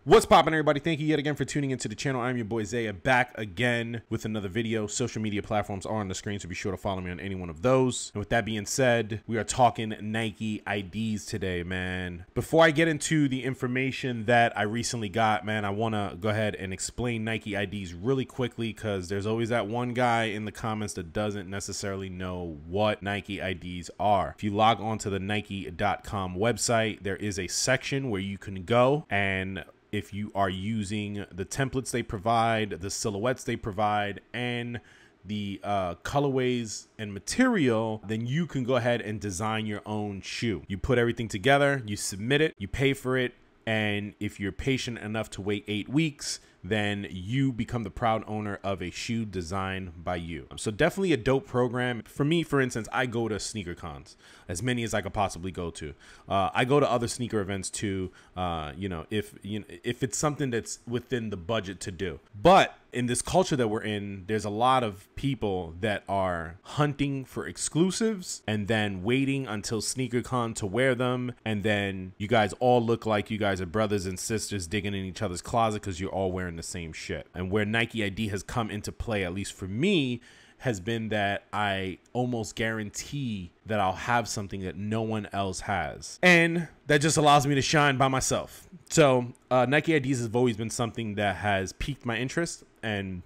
What's poppin', everybody? Thank you yet again for tuning into the channel. I'm your boy Zaya, back again with another video. Social media platforms are on the screen, so be sure to follow me on any one of those. And with that being said, we are talking Nike IDs today, man. Before I get into the information that I recently got, man, I want to go ahead and explain Nike IDs really quickly, because there's always that one guy in the comments that doesn't necessarily know what Nike IDs are. If you log on to the Nike.com website, there is a section where you can go, and if you are using the templates they provide, the silhouettes they provide, and the colorways and material, then you can go ahead and design your own shoe. You put everything together, you submit it, you pay for it, and if you're patient enough to wait 8 weeks, then you become the proud owner of a shoe designed by you. So definitely a dope program. For me, for instance, I go to sneaker cons, as many as I could possibly go to. I go to other sneaker events too, if it's something that's within the budget to do. But in this culture that we're in, there's a lot of people that are hunting for exclusives and then waiting until SneakerCon to wear them. And then you guys all look like you guys are brothers and sisters digging in each other's closet because you're all wearing the same shit. And where Nike ID has come into play, at least for me, has been that I almost guarantee that I'll have something that no one else has. And that just allows me to shine by myself. So Nike IDs has always been something that has piqued my interest, and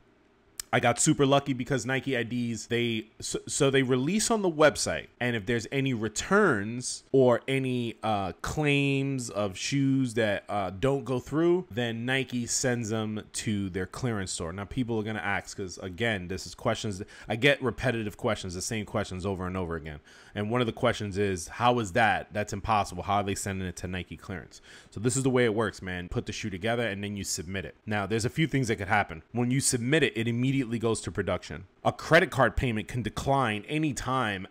I got super lucky because Nike IDs, they release on the website, and if there's any returns or any claims of shoes that don't go through, then Nike sends them to their clearance store. Now people are gonna ask, because again, this is questions, I get repetitive questions, the same questions over and over again. And one of the questions is, how is that? That's impossible. How are they sending it to Nike clearance? So this is the way it works, man. Put the shoe together and then you submit it. Now there's a few things that could happen. When you submit it, it immediately goes to production. A credit card payment can decline anytime,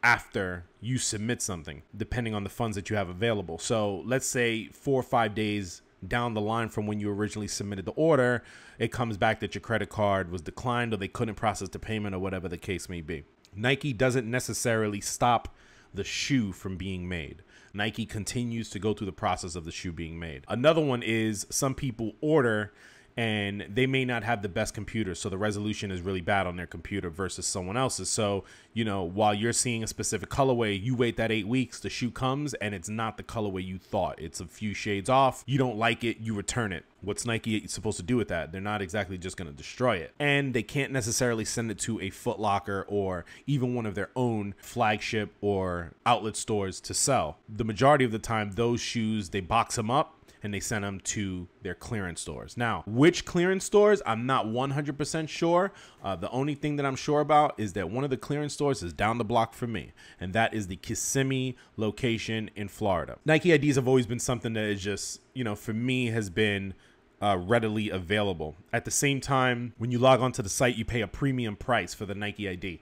after you submit something, depending on the funds that you have available. So let's say 4 or 5 days down the line from when you originally submitted the order, it comes back that your credit card was declined, or they couldn't process the payment, or whatever the case may be. Nike doesn't necessarily stop the shoe from being made. Nike continues to go through the process of the shoe being made. Another one is some people order and they may not have the best computer, so the resolution is really bad on their computer versus someone else's. So, while you're seeing a specific colorway, you wait that 8 weeks, the shoe comes, and it's not the colorway you thought. It's a few shades off. You don't like it, you return it. What's Nike supposed to do with that? They're not exactly just going to destroy it. And they can't necessarily send it to a Foot Locker or even one of their own flagship or outlet stores to sell. The majority of the time, those shoes, they box them up and they send them to their clearance stores. Now, which clearance stores, I'm not 100% sure. The only thing that I'm sure about is that one of the clearance stores is down the block from me, and that is the Kissimmee location in Florida. Nike IDs have always been something that is just, for me, has been readily available. At the same time, when you log onto the site, you pay a premium price for the Nike ID.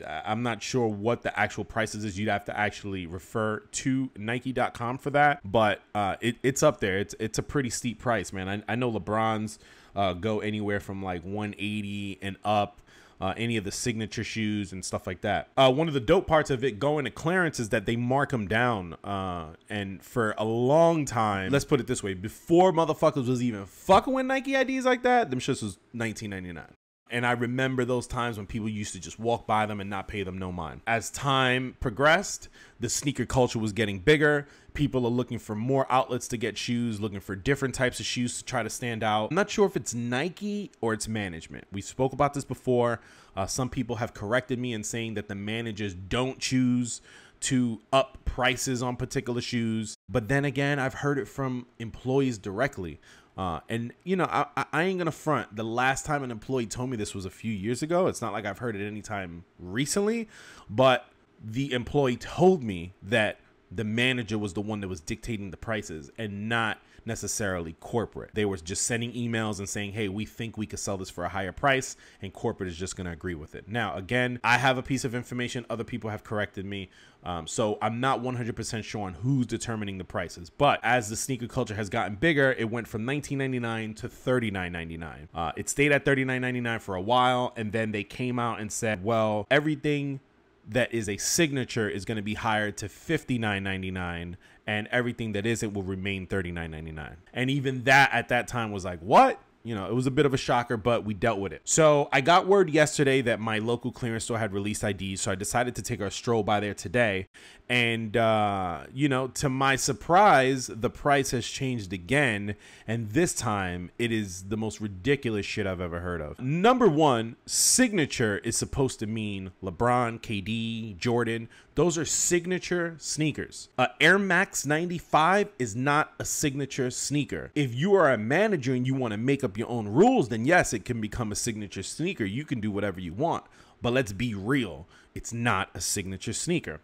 I'm not sure what the actual prices is. You'd have to actually refer to Nike.com for that, but it's up there. It's a pretty steep price, man. I know LeBron's go anywhere from like 180 and up. Any of the signature shoes and stuff like that. One of the dope parts of it going to clearance is that they mark them down. And for a long time, let's put it this way, before motherfuckers was even fucking with Nike IDs like that, them shits was $19.99. And I remember those times when people used to just walk by them and not pay them no mind. As time progressed, the sneaker culture was getting bigger. People are looking for more outlets to get shoes, looking for different types of shoes to try to stand out. I'm not sure if it's Nike or it's management. We spoke about this before. Some people have corrected me in saying that the managers don't choose to up prices on particular shoes. But then again, I've heard it from employees directly. I ain't gonna front. The last time an employee told me this was a few years ago. It's not like I've heard it anytime recently, but the employee told me that the manager was the one that was dictating the prices and not necessarily corporate. They were just sending emails and saying, hey, we think we could sell this for a higher price, and corporate is just going to agree with it. Now, again, I have a piece of information. Other people have corrected me. So I'm not 100% sure on who's determining the prices. But as the sneaker culture has gotten bigger, it went from $19.99 to $39.99. It stayed at $39.99 for a while, and then they came out and said, well, everything that is a signature is going to be higher to $59.99, and everything that isn't will remain $39.99. And even that at that time was like, what? You know, it was a bit of a shocker, but we dealt with it. So I got word yesterday that my local clearance store had released IDs, so I decided to take a stroll by there today. And, you know, to my surprise, the price has changed again. And this time, it is the most ridiculous shit I've ever heard of. Number one, signature is supposed to mean LeBron, KD, Jordan. Those are signature sneakers. Air Max 95 is not a signature sneaker. If you are a manager and you want to make up your own rules, then yes, it can become a signature sneaker. You can do whatever you want. But let's be real. It's not a signature sneaker.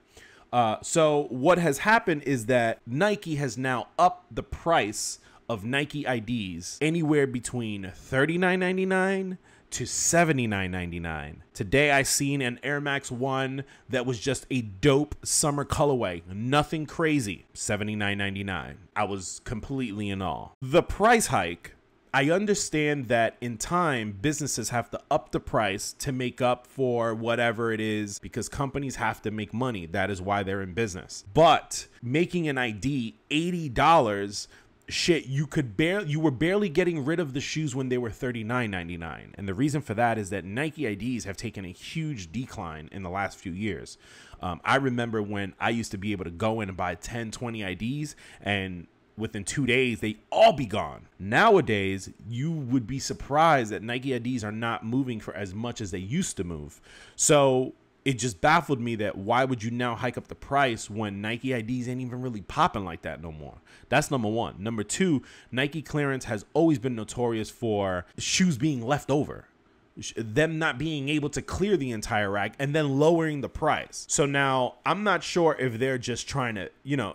So what has happened is that Nike has now upped the price of Nike IDs anywhere between $39.99 to $79.99. Today I seen an Air Max 1 that was just a dope summer colorway, nothing crazy, $79.99. I was completely in awe. The price hike, I understand that in time, businesses have to up the price to make up for whatever it is because companies have to make money. That is why they're in business. But making an ID $80, shit, you were barely getting rid of the shoes when they were $39.99. And the reason for that is that Nike IDs have taken a huge decline in the last few years. I remember when I used to be able to go in and buy 10, 20 IDs, and within 2 days, they all be gone. Nowadays, you would be surprised that Nike IDs are not moving for as much as they used to move. So it just baffled me that why would you now hike up the price when Nike IDs ain't even really popping like that no more? That's number one. Number two, Nike clearance has always been notorious for shoes being left over, them not being able to clear the entire rack and then lowering the price. So now I'm not sure if they're just trying to, you know,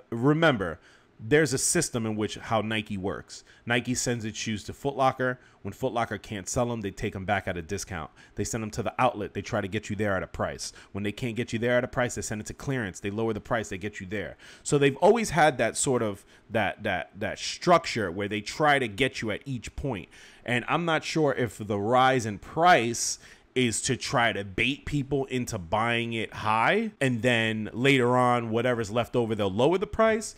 remember, there's a system in which how Nike works. Nike sends its shoes to Foot Locker. When Foot Locker can't sell them, they take them back at a discount. They send them to the outlet. They try to get you there at a price. When they can't get you there at a price, they send it to clearance. They lower the price. They get you there. So they've always had that sort of that structure where they try to get you at each point. And I'm not sure if the rise in price is to try to bait people into buying it high, and then later on, whatever's left over, they'll lower the price.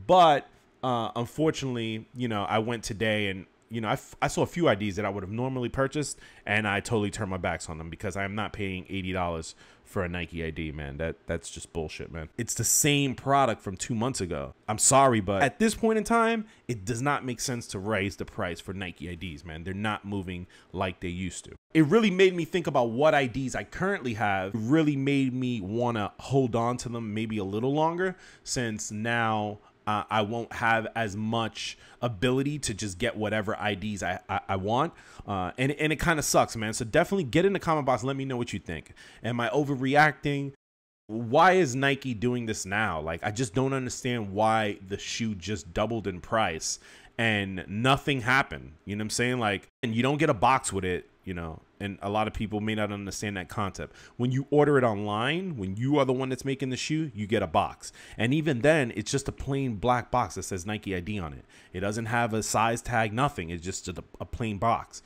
But unfortunately, you know, I went today and, you know, I saw a few IDs that I would have normally purchased, and I totally turned my backs on them because I am not paying $80 for a Nike ID, man. That's just bullshit, man. It's the same product from 2 months ago. I'm sorry, but at this point in time, it does not make sense to raise the price for Nike IDs, man. They're not moving like they used to. It really made me think about what IDs I currently have. It really made me want to hold on to them maybe a little longer, since now I won't have as much ability to just get whatever IDs I want. And it kind of sucks, man. So definitely get in the comment box. Let me know what you think. Am I overreacting? Why is Nike doing this now? Like, I just don't understand why the shoe just doubled in price and nothing happened. You know what I'm saying? Like, and you don't get a box with it, you know, and a lot of people may not understand that concept. When you order it online, when you are the one that's making the shoe, you get a box. And even then, it's just a plain black box that says Nike ID on it. It doesn't have a size tag, nothing. It's just a plain box.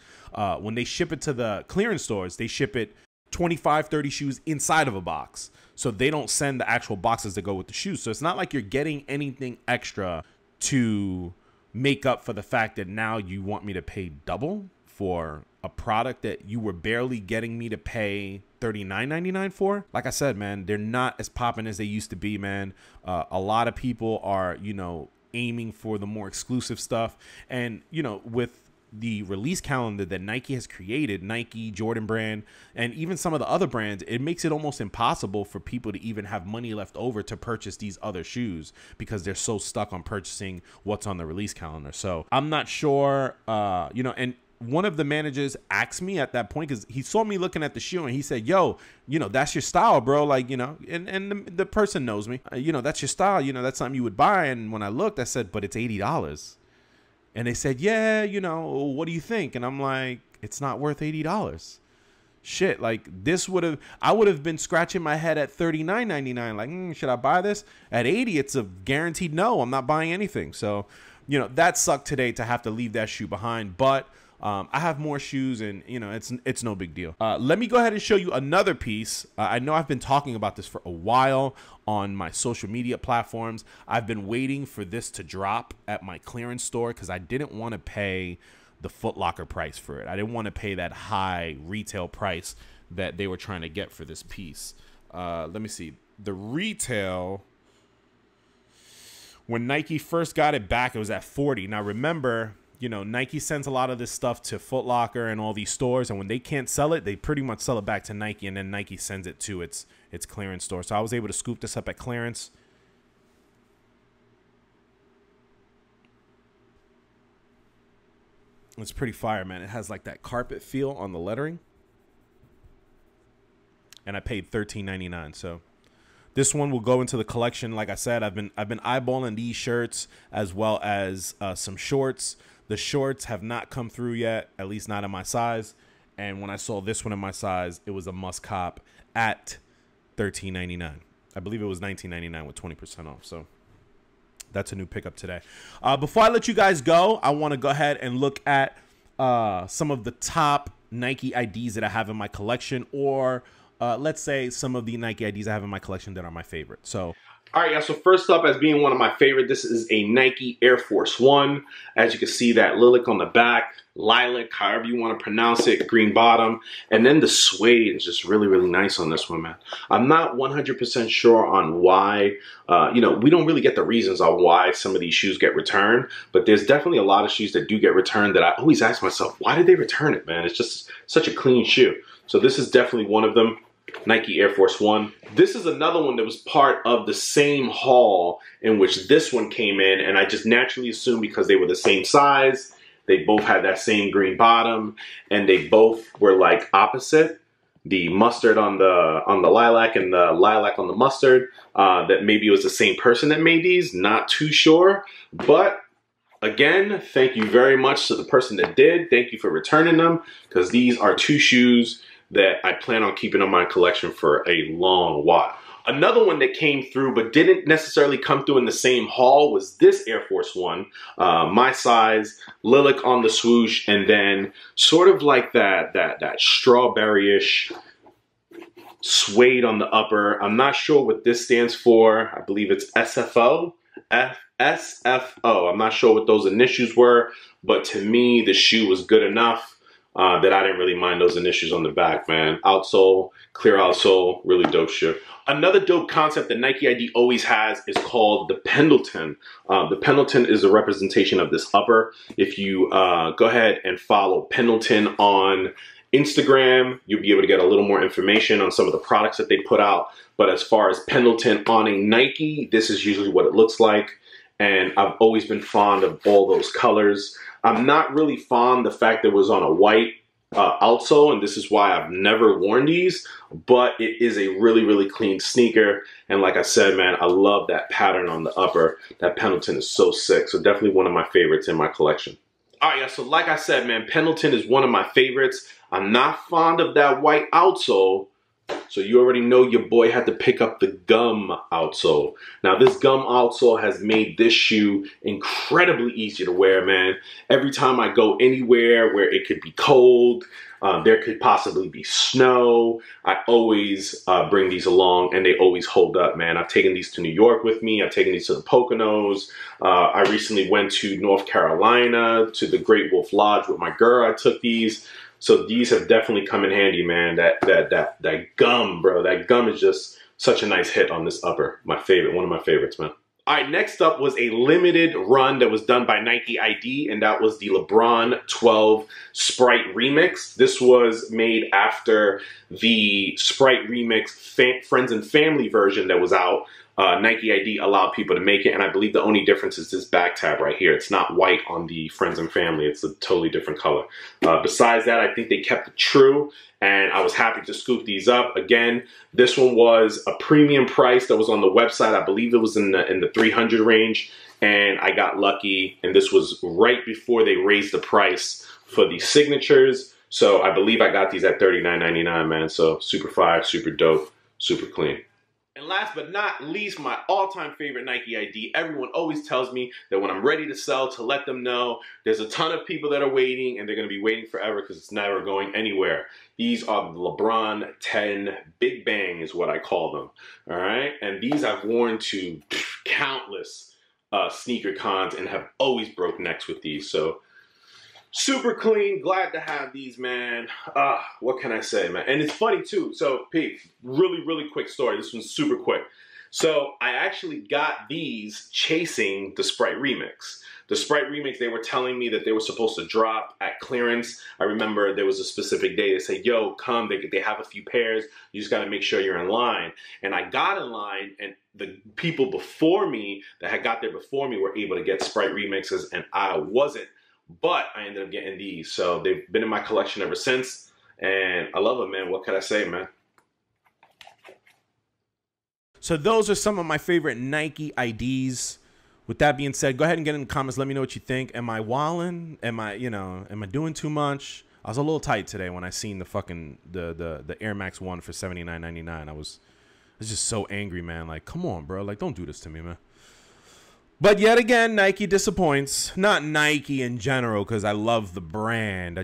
When they ship it to the clearance stores, they ship it 25, 30 shoes inside of a box. So they don't send the actual boxes that go with the shoes. So it's not like you're getting anything extra to make up for the fact that now you want me to pay double for a product that you were barely getting me to pay $39.99 for. Like I said, man, they're not as popping as they used to be, man. A lot of people are, you know, aiming for the more exclusive stuff. And, you know, with the release calendar that Nike has created, Nike, Jordan brand, and even some of the other brands, it makes it almost impossible for people to even have money left over to purchase these other shoes because they're so stuck on purchasing what's on the release calendar. So I'm not sure, you know, and one of the managers asked me at that point, because he saw me looking at the shoe and he said, yo, you know, that's your style, bro. Like, you know, and the person knows me, you know, that's your style. You know, that's something you would buy. And when I looked, I said, but it's $80. And they said, yeah, you know, what do you think? And I'm like, it's not worth $80. Shit, like this I would have been scratching my head at $39.99. Like, should I buy this? At $80, it's a guaranteed no. I'm not buying anything. So, you know, that sucked today to have to leave that shoe behind. But I have more shoes, and you know, it's no big deal. Let me go ahead and show you another piece. I know I've been talking about this for a while on my social media platforms. I've been waiting for this to drop at my clearance store because I didn't want to pay the Foot Locker price for it. I didn't want to pay that high retail price that they were trying to get for this piece. Let me see. The retail, when Nike first got it back, it was at 40. Now remember, you know, Nike sends a lot of this stuff to Foot Locker and all these stores, and when they can't sell it, they pretty much sell it back to Nike, and then Nike sends it to its clearance store. So I was able to scoop this up at clearance. It's pretty fire, man. It has like that carpet feel on the lettering. And I paid $13.99. So this one will go into the collection. Like I said, I've been eyeballing these shirts as well as some shorts. The shorts have not come through yet, at least not in my size. And when I saw this one in my size, it was a must cop at $13.99. I believe it was $19.99 with 20% off. So that's a new pickup today. Before I let you guys go, I want to go ahead and look at some of the top Nike IDs that I have in my collection, or let's say some of the Nike IDs I have in my collection that are my favorite. So, all right, guys, so first up, as being one of my favorite, this is a Nike Air Force One. As you can see, that lilac on the back, lilac, however you want to pronounce it, green bottom, and then the suede is just really, really nice on this one, man. I'm not 100% sure on why, you know, we don't really get the reasons on why some of these shoes get returned, but there's definitely a lot of shoes that do get returned that I always ask myself, why did they return it, man? It's just such a clean shoe. So this is definitely one of them. Nike Air Force One. This is another one that was part of the same haul in which this one came in, and I just naturally assumed because they were the same size, they both had that same green bottom, and they both were like opposite. The mustard on the lilac and the lilac on the mustard, that maybe it was the same person that made these, not too sure. But again, thank you very much to the person that did. Thank you for returning them, because these are two shoes that I plan on keeping in my collection for a long while. Another one that came through but didn't necessarily come through in the same haul was this Air Force One. My size, lilac on the swoosh, and then sort of like that strawberry-ish suede on the upper. I'm not sure what this stands for. I believe it's SFO. SFO. I'm not sure what those initials were, but to me, the shoe was good enough that I didn't really mind those initials on the back, man. Outsole, clear outsole, really dope shoe. Another dope concept that Nike ID always has is called the Pendleton. The Pendleton is a representation of this upper. If you go ahead and follow Pendleton on Instagram, you'll be able to get a little more information on some of the products that they put out. But as far as Pendleton on a Nike, this is usually what it looks like. And I've always been fond of all those colors. I'm not really fond of the fact that it was on a white outsole, and this is why I've never worn these, but it is a really, really clean sneaker. And like I said, man, I love that pattern on the upper. That Pendleton is so sick. So definitely one of my favorites in my collection. All right, yeah, so like I said, man, Pendleton is one of my favorites. I'm not fond of that white outsole, so you already know your boy had to pick up the gum outsole. Now this gum outsole has made this shoe incredibly easy to wear, man. Every time I go anywhere where it could be cold, there could possibly be snow, I always bring these along, and they always hold up, man. I've taken these to New York with me. I've taken these to the Poconos. I recently went to North Carolina to the Great Wolf Lodge with my girl. I took these. So these have definitely come in handy, man. That gum, bro. That gum is just such a nice hit on this upper. My favorite, one of my favorites, man. All right, next up was a limited run that was done by Nike ID, and that was the LeBron 12 Sprite Remix. This was made after the Sprite Remix Friends and Family version that was out. Nike ID allowed people to make it, and I believe the only difference is this back tab right here. It's not white on the Friends and Family. It's a totally different color. Besides that, I think they kept it true, and I was happy to scoop these up. Again, this one was a premium price that was on the website. I believe it was in the 300 range, and I got lucky, and this was right before they raised the price for the signatures. So I believe I got these at $39.99, man. So super fire, super dope, super clean. And last but not least, my all-time favorite Nike ID. Everyone always tells me that when I'm ready to sell, to let them know there's a ton of people that are waiting and they're going to be waiting forever because it's never going anywhere. These are the LeBron 10 Big Bang is what I call them. All right. And these I've worn to countless sneaker cons and have always broke necks with these. So super clean, glad to have these, man. What can I say, man? And it's funny too. So, Pete, really quick story. This one's super quick. So I actually got these chasing the Sprite Remix. The Sprite Remix, they were telling me that they were supposed to drop at clearance. I remember there was a specific day. They said, yo, come, they have a few pairs. You just got to make sure you're in line. And I got in line, and the people before me that had got there before me were able to get Sprite Remixes, and I wasn't. But I ended up getting these. So they've been in my collection ever since. And I love them, man. What can I say, man? So those are some of my favorite Nike IDs. With that being said, go ahead and get in the comments. Let me know what you think. Am I wildin'? Am I doing too much? I was a little tight today when I seen the fucking the Air Max 1 for $79.99. I was just so angry, man. Like, come on, bro. Like, don't do this to me, man. But yet again, Nike disappoints. Not Nike in general, because I love the brand.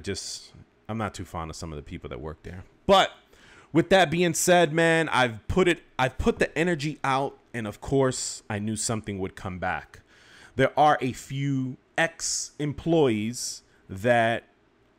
I'm not too fond of some of the people that work there. But with that being said, man, I've put the energy out, and of course, I knew something would come back. There are a few ex-employees that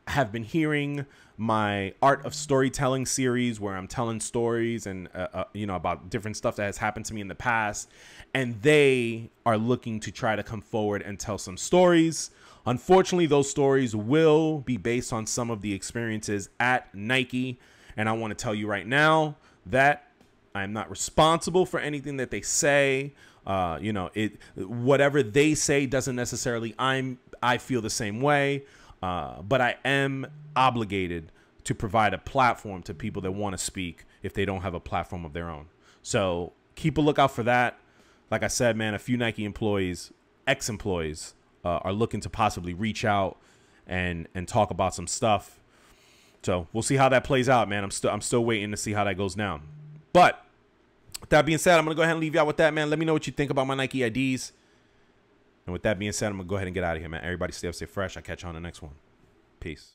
have been hearing my Art of Storytelling series, where I'm telling stories and about different stuff that has happened to me in the past, and they are looking to try to come forward and tell some stories. Unfortunately, those stories will be based on some of the experiences at Nike, and I want to tell you right now that I'm not responsible for anything that they say. Whatever they say doesn't necessarily I feel the same way. But I am obligated to provide a platform to people that want to speak if they don't have a platform of their own. So keep a lookout for that. Like I said, man, a few Nike employees, ex-employees, are looking to possibly reach out and talk about some stuff. So we'll see how that plays out, man. I'm still waiting to see how that goes down. But with that being said, I'm gonna go ahead and leave you out with that, man. Let me know what you think about my Nike IDs. And with that being said, I'm going to go ahead and get out of here, man. Everybody stay up, stay fresh. I'll catch you on the next one. Peace.